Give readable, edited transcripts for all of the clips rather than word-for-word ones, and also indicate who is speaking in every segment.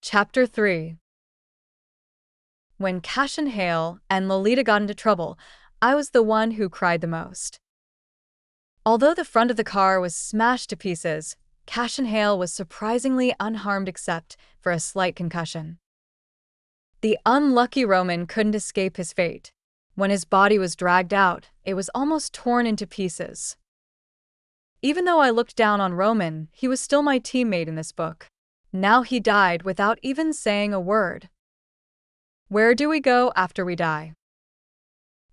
Speaker 1: Chapter 3. When Cassian and Lolita got into trouble, I was the one who cried the most. Although the front of the car was smashed to pieces, Cassian was surprisingly unharmed except for a slight concussion. The unlucky Roman couldn't escape his fate. When his body was dragged out, it was almost torn into pieces. Even though I looked down on Roman, he was still my teammate in this book. Now he died without even saying a word. Where do we go after we die?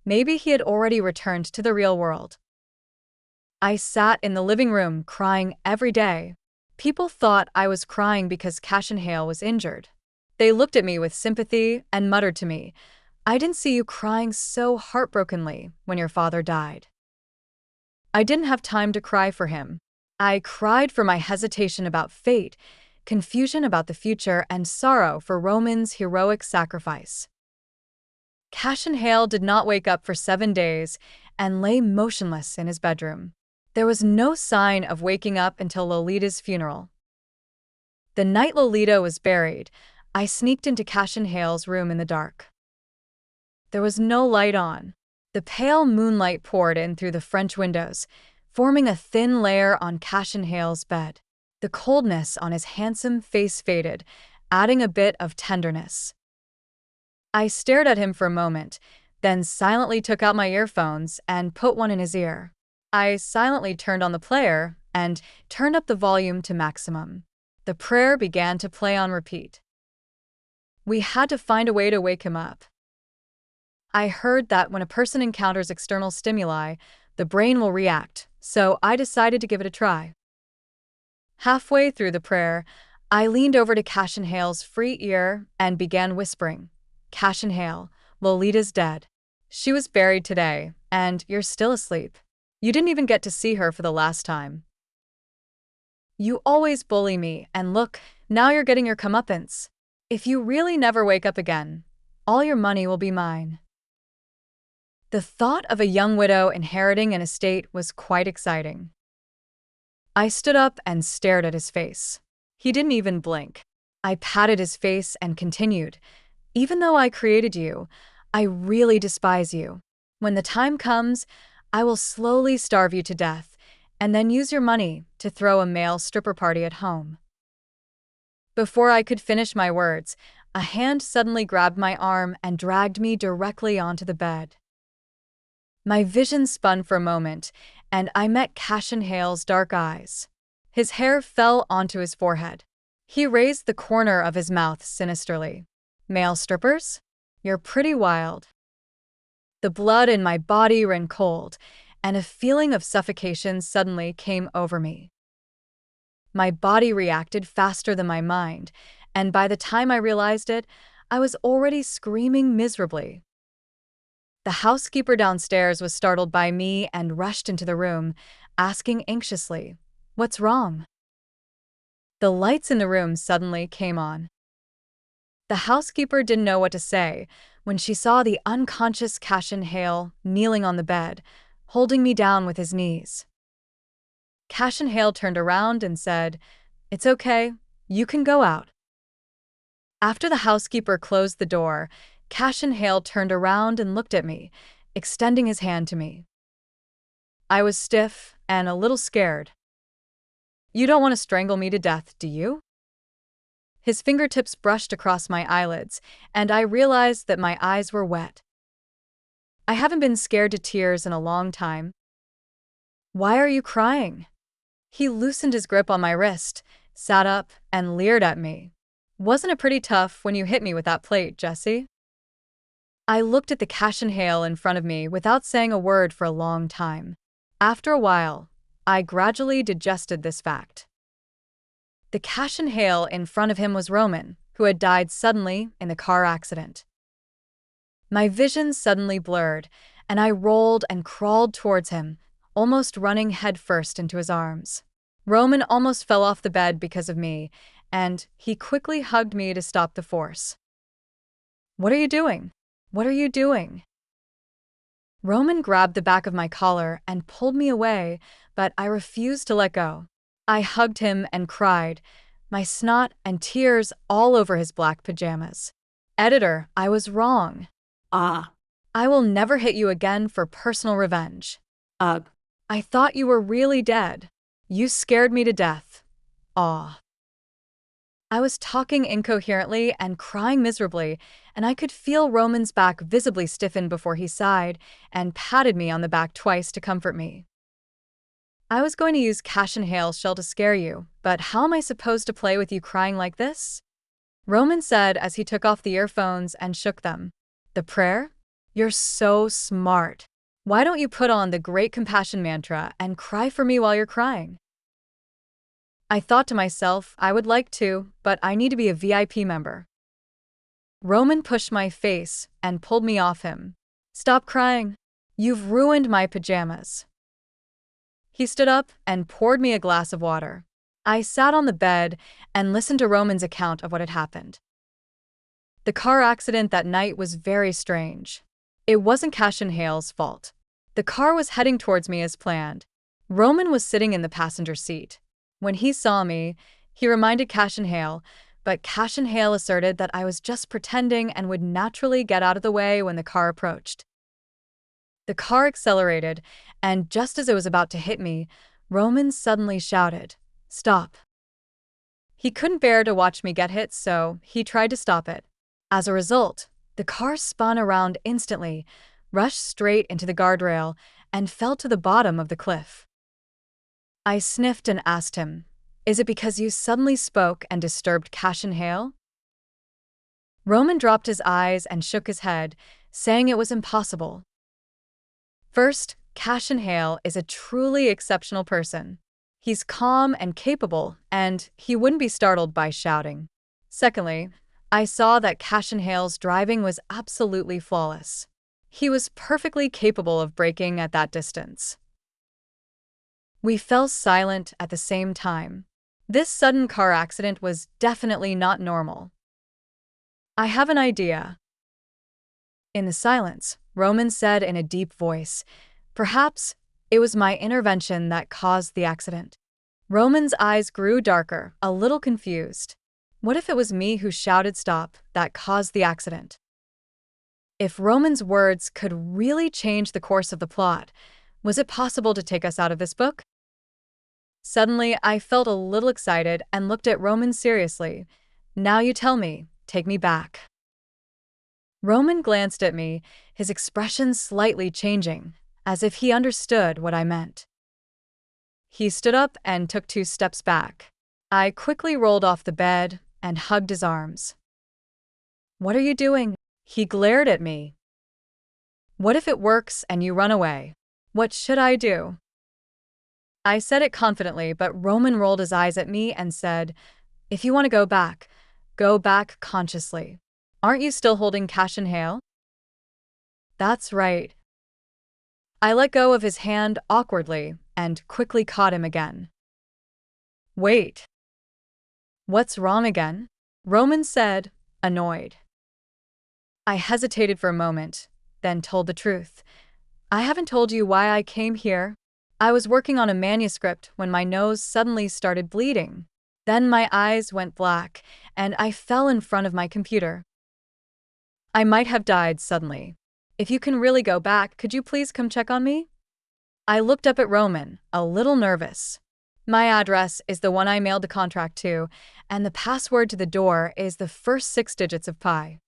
Speaker 1: Maybe he had already returned to the real world. I sat in the living room crying every day. People thought I was crying because Cassian was injured. They looked at me with sympathy and muttered to me, "I didn't see you crying so heartbrokenly when your father died." I didn't have time to cry for him. I cried for my hesitation about fate, confusion about the future, and sorrow for Roman's heroic sacrifice. Cassian did not wake up for 7 days and lay motionless in his bedroom. There was no sign of waking up until Lolita's funeral. The night Lolita was buried, I sneaked into Cassian's room in the dark. There was no light on. The pale moonlight poured in through the French windows, forming a thin layer on Cassian's bed. The coldness on his handsome face faded, adding a bit of tenderness. I stared at him for a moment, then silently took out my earphones and put one in his ear. I silently turned on the player and turned up the volume to maximum. The prayer began to play on repeat. We had to find a way to wake him up. I heard that when a person encounters external stimuli, the brain will react, so I decided to give it a try. Halfway through the prayer, I leaned over to Cassian's free ear and began whispering, "Cassian, Lolita's dead. She was buried today, and you're still asleep. You didn't even get to see her for the last time. You always bully me, and look, now you're getting your comeuppance. If you really never wake up again, all your money will be mine." The thought of a young widow inheriting an estate was quite exciting. I stood up and stared at his face. He didn't even blink. I patted his face and continued, "Even though I created you, I really despise you. When the time comes, I will slowly starve you to death, and then use your money to throw a male stripper party at home." Before I could finish my words, a hand suddenly grabbed my arm and dragged me directly onto the bed. My vision spun for a moment, and I met Cassian's dark eyes. His hair fell onto his forehead. He raised the corner of his mouth sinisterly. "Male strippers? You're pretty wild." The blood in my body ran cold, and a feeling of suffocation suddenly came over me. My body reacted faster than my mind, and by the time I realized it, I was already screaming miserably. The housekeeper downstairs was startled by me and rushed into the room, asking anxiously, "What's wrong?" The lights in the room suddenly came on. The housekeeper didn't know what to say when she saw the unconscious Cassian kneeling on the bed, holding me down with his knees. Cassian turned around and said, "It's okay, you can go out." After the housekeeper closed the door, Cassian turned around and looked at me, extending his hand to me. I was stiff and a little scared. "You don't want to strangle me to death, do you?" His fingertips brushed across my eyelids, and I realized that my eyes were wet. I haven't been scared to tears in a long time. "Why are you crying?" He loosened his grip on my wrist, sat up, and leered at me. "Wasn't it pretty tough when you hit me with that plate, Jesse?" I looked at the Cassian in front of me without saying a word for a long time. After a while, I gradually digested this fact. The Cassian in front of him was Roman, who had died suddenly in the car accident. My vision suddenly blurred, and I rolled and crawled towards him, almost running headfirst into his arms. Roman almost fell off the bed because of me, and he quickly hugged me to stop the force. "What are you doing? What are you doing?" Roman grabbed the back of my collar and pulled me away, but I refused to let go. I hugged him and cried, my snot and tears all over his black pajamas. Editor, I was wrong.
Speaker 2: Ah.
Speaker 1: I will never hit you again for personal revenge.
Speaker 2: Ugh.
Speaker 1: I thought you were really dead. You scared me to death. Aw. I was talking incoherently and crying miserably, and I could feel Roman's back visibly stiffen before he sighed and patted me on the back twice to comfort me. I was going to use Cassian Hale's shell to scare you, but how am I supposed to play with you crying like this? Roman said as he took off the earphones and shook them. The prayer? You're so smart. Why don't you put on the Great Compassion mantra and cry for me while you're crying? I thought to myself, I would like to, but I need to be a VIP member. Roman pushed my face and pulled me off him. Stop crying. You've ruined my pajamas. He stood up and poured me a glass of water. I sat on the bed and listened to Roman's account of what had happened. The car accident that night was very strange. It wasn't Cassian Hale's fault. The car was heading towards me as planned. Roman was sitting in the passenger seat. When he saw me, he reminded Cassian Hale, but Cassian Hale asserted that I was just pretending and would naturally get out of the way when the car approached. The car accelerated, and just as it was about to hit me, Roman suddenly shouted, "Stop." He couldn't bear to watch me get hit, so he tried to stop it. As a result, the car spun around instantly, rushed straight into the guardrail, and fell to the bottom of the cliff. I sniffed and asked him, "Is it because you suddenly spoke and disturbed Cassian Hale?" Roman dropped his eyes and shook his head, saying it was impossible. First, Cassian Hale is a truly exceptional person. He's calm and capable, and he wouldn't be startled by shouting. Secondly, I saw that Cassian Hale's driving was absolutely flawless. He was perfectly capable of braking at that distance. We fell silent at the same time. This sudden car accident was definitely not normal. I have an idea. In the silence, Roman said in a deep voice, "Perhaps it was my intervention that caused the accident." Roman's eyes grew darker, a little confused. What if it was me who shouted stop that caused the accident? If Roman's words could really change the course of the plot, was it possible to take us out of this book? Suddenly, I felt a little excited and looked at Roman seriously. Now you tell me, take me back. Roman glanced at me, his expression slightly changing, as if he understood what I meant. He stood up and took 2 steps back. I quickly rolled off the bed and hugged his arms. "What are you doing?" He glared at me. "What if it works and you run away? What should I do?" I said it confidently, but Roman rolled his eyes at me and said, "If you want to go back consciously. Aren't you still holding Cassian Hale?" "That's right." I let go of his hand awkwardly and quickly caught him again. "Wait. What's wrong again?" Roman said, annoyed. I hesitated for a moment, then told the truth. "I haven't told you why I came here. I was working on a manuscript when my nose suddenly started bleeding. Then my eyes went black, and I fell in front of my computer. I might have died suddenly. If you can really go back, could you please come check on me?" I looked up at Roman, a little nervous. "My address is the one I mailed the contract to, and the password to the door is the first 6 digits of pi."